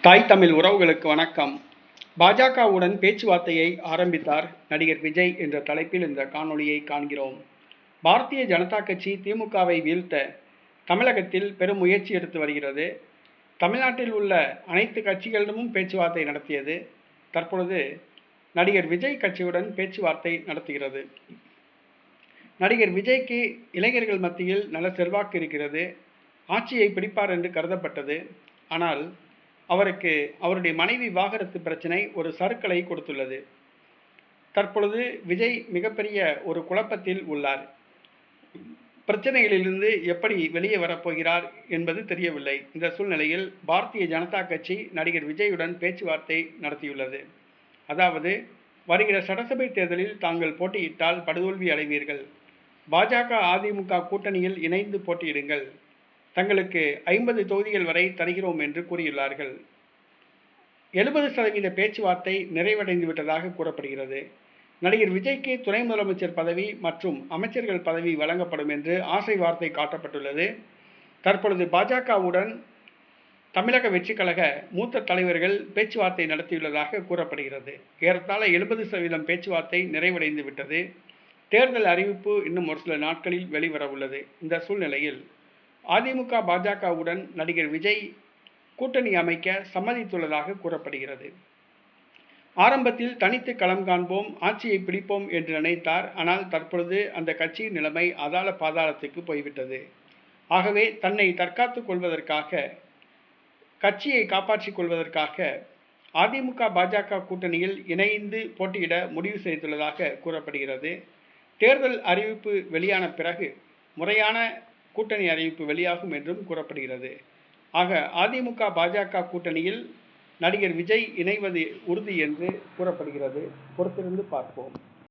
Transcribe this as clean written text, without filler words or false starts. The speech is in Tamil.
தாய் தமிழ் உறவுகளுக்கு வணக்கம். பாஜகவுடன் பேச்சுவார்த்தையை ஆரம்பித்தார் நடிகர் விஜய் என்ற தலைப்பில் இந்த காணொளியை காண்கிறோம். பாரதிய ஜனதா கட்சி திமுகவை வீழ்த்த தமிழகத்தில் பெரும் முயற்சி எடுத்து வருகிறது. தமிழ்நாட்டில் உள்ள அனைத்து கட்சிகளிடமும் பேச்சுவார்த்தை நடத்தியது. தற்பொழுது நடிகர் விஜய் கட்சியுடன் பேச்சுவார்த்தை நடத்துகிறது. நடிகர் விஜய்க்கு இளைஞர்கள் மத்தியில் நல்ல செல்வாக்கு இருக்கிறது. ஆட்சியை பிடிப்பார் என்று கருதப்பட்டது. ஆனால் அவருக்கு அவருடைய மனைவி விவாகரத்து பிரச்சனை ஒரு சறுக்கலை கொடுத்துள்ளது. தற்பொழுது விஜய் மிகப்பெரிய ஒரு குழப்பத்தில் உள்ளார். பிரச்சனைகளிலிருந்து எப்படி வெளியே வரப்போகிறார் என்பது தெரியவில்லை. இந்த சூழ்நிலையில் பாரதிய ஜனதா கட்சி நடிகர் விஜயுடன் பேச்சுவார்த்தை நடத்தியுள்ளது. அதாவது, வருகிற சட்டசபை தேர்தலில் தாங்கள் போட்டியிட்டால் படுதோல்வி அடைவீர்கள். பாஜக அதிமுக கூட்டணியில் இணைந்து போட்டியிடுங்கள். தங்களுக்கு 50 தொகுதிகள் வரை தருகிறோம் என்று கூறியுள்ளார்கள். 70% பேச்சுவார்த்தை நிறைவடைந்து விட்டதாக கூறப்படுகிறது. நடிகர் விஜய்க்கு துணை முதலமைச்சர் பதவி மற்றும் அமைச்சர்கள் பதவி வழங்கப்படும் என்று ஆசை வார்த்தை காட்டப்பட்டுள்ளது. தற்பொழுது பாஜகவுடன் தமிழக வெற்றி கழக மூத்த தலைவர்கள் பேச்சுவார்த்தை நடத்தியுள்ளதாக கூறப்படுகிறது. ஏறத்தாழ 70% பேச்சுவார்த்தை நிறைவடைந்து விட்டது. தேர்தல் அறிவிப்பு இன்னும் ஒரு சில நாட்களில் வெளிவர உள்ளது. இந்த சூழ்நிலையில் அதிமுக பாஜகவுடன் நடிகர் விஜய் கூட்டணி அமைக்க சம்மதித்துள்ளதாக கூறப்படுகிறது. ஆரம்பத்தில் தனித்து களம் காண்போம், ஆட்சியை பிடிப்போம் என்று நினைத்தார். ஆனால் தற்பொழுது அந்த கட்சியின் நிலைமை அதாள பாதாளத்துக்கு போய்விட்டது. ஆகவே தன்னை தற்காத்துக் கொள்வதற்காக, கட்சியை காப்பாற்றிக் கொள்வதற்காக அதிமுக பாஜக கூட்டணியில் இணைந்து போட்டியிட முடிவு செய்துள்ளதாக கூறப்படுகிறது. தேர்தல் அறிவிப்பு வெளியான பிறகு முறையான கூட்டணி அறிவிப்பு வெளியாகும் என்றும் கூறப்படுகிறது. ஆக அதிமுக பாஜக கூட்டணியில் நடிகர் விஜய் இணைவது உறுதி என்று கூறப்படுகிறது. பொறுத்திருந்து பார்ப்போம்.